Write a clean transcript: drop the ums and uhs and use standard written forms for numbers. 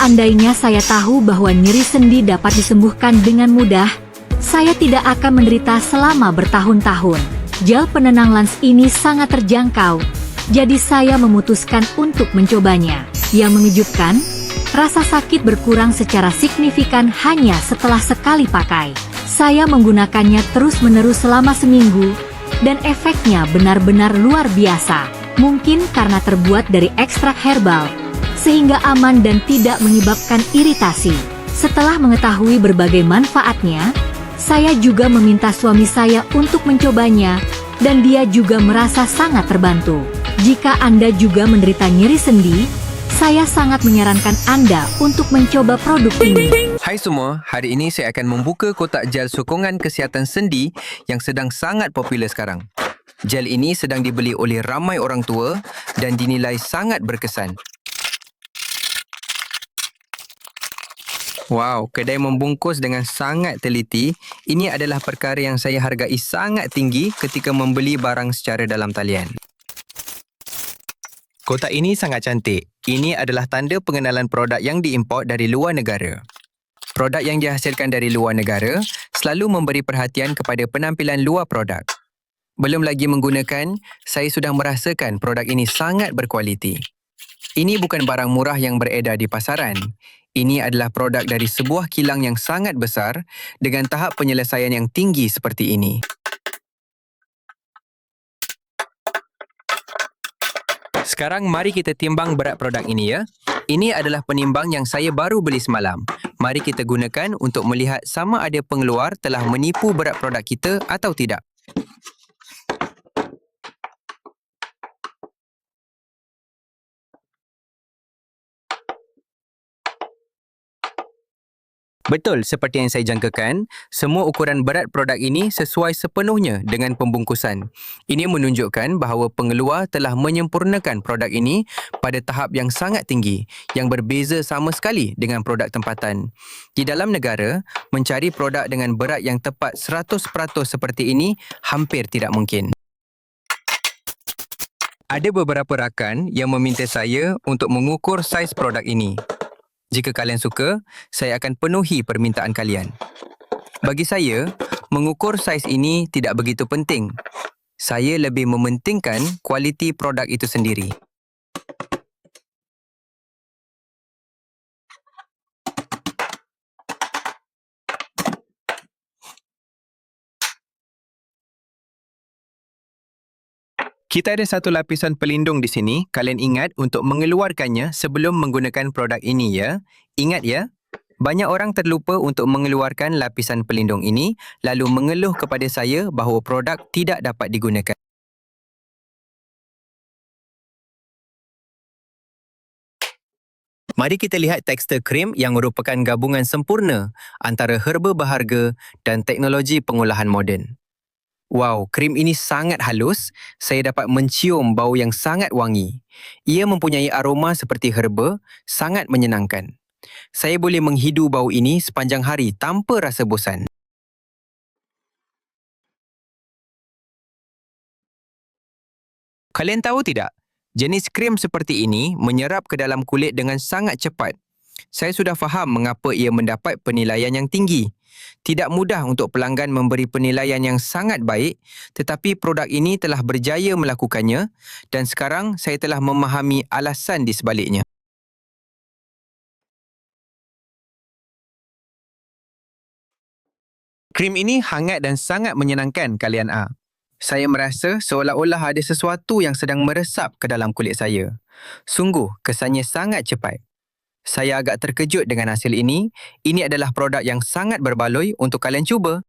Seandainya saya tahu bahwa nyeri sendi dapat disembuhkan dengan mudah, saya tidak akan menderita selama bertahun-tahun. Gel penenang Lance ini sangat terjangkau, jadi saya memutuskan untuk mencobanya. Yang mengejutkan, rasa sakit berkurang secara signifikan hanya setelah sekali pakai. Saya menggunakannya terus-menerus selama seminggu, dan efeknya benar-benar luar biasa. Mungkin karena terbuat dari ekstrak herbal, sehingga aman dan tidak menyebabkan iritasi. Setelah mengetahui berbagai manfaatnya, saya juga meminta suami saya untuk mencobanya, dan dia juga merasa sangat terbantu. Jika Anda juga menderita nyeri sendi, saya sangat menyarankan Anda untuk mencoba produk ini. Hai semua, hari ini saya akan membuka kotak gel sokongan kesihatan sendi yang sedang sangat popular sekarang. Gel ini sedang dibeli oleh ramai orang tua dan dinilai sangat berkesan. Wow, kedai membungkus dengan sangat teliti. Ini adalah perkara yang saya hargai sangat tinggi ketika membeli barang secara dalam talian. Kotak ini sangat cantik. Ini adalah tanda pengenalan produk yang diimport dari luar negara. Produk yang dihasilkan dari luar negara selalu memberi perhatian kepada penampilan luar produk. Belum lagi menggunakan, saya sudah merasakan produk ini sangat berkualiti. Ini bukan barang murah yang beredar di pasaran. Ini adalah produk dari sebuah kilang yang sangat besar dengan tahap penyelesaian yang tinggi seperti ini. Sekarang mari kita timbang berat produk ini ya. Ini adalah penimbang yang saya baru beli semalam. Mari kita gunakan untuk melihat sama ada pengeluar telah menipu berat produk kita atau tidak. Betul seperti yang saya jangkakan, semua ukuran berat produk ini sesuai sepenuhnya dengan pembungkusan. Ini menunjukkan bahawa pengeluar telah menyempurnakan produk ini pada tahap yang sangat tinggi, yang berbeza sama sekali dengan produk tempatan. Di dalam negara, mencari produk dengan berat yang tepat 100% seperti ini hampir tidak mungkin. Ada beberapa rakan yang meminta saya untuk mengukur saiz produk ini. Jika kalian suka, saya akan penuhi permintaan kalian. Bagi saya, mengukur saiz ini tidak begitu penting. Saya lebih mementingkan kualiti produk itu sendiri. Kita ada satu lapisan pelindung di sini. Kalian ingat untuk mengeluarkannya sebelum menggunakan produk ini ya. Ingat ya. Banyak orang terlupa untuk mengeluarkan lapisan pelindung ini lalu mengeluh kepada saya bahawa produk tidak dapat digunakan. Mari kita lihat tekstur krim yang merupakan gabungan sempurna antara herba berharga dan teknologi pengolahan moden. Wow, krim ini sangat halus. Saya dapat mencium bau yang sangat wangi. Ia mempunyai aroma seperti herba, sangat menyenangkan. Saya boleh menghidu bau ini sepanjang hari tanpa rasa bosan. Kalian tahu tidak? Jenis krim seperti ini menyerap ke dalam kulit dengan sangat cepat. Saya sudah faham mengapa ia mendapat penilaian yang tinggi. Tidak mudah untuk pelanggan memberi penilaian yang sangat baik, tetapi produk ini telah berjaya melakukannya dan sekarang saya telah memahami alasan di sebaliknya. Krim ini hangat dan sangat menyenangkan kalian A. Saya merasa seolah-olah ada sesuatu yang sedang meresap ke dalam kulit saya. Sungguh, kesannya sangat cepat. Saya agak terkejut dengan hasil ini. Ini adalah produk yang sangat berbaloi untuk kalian cuba.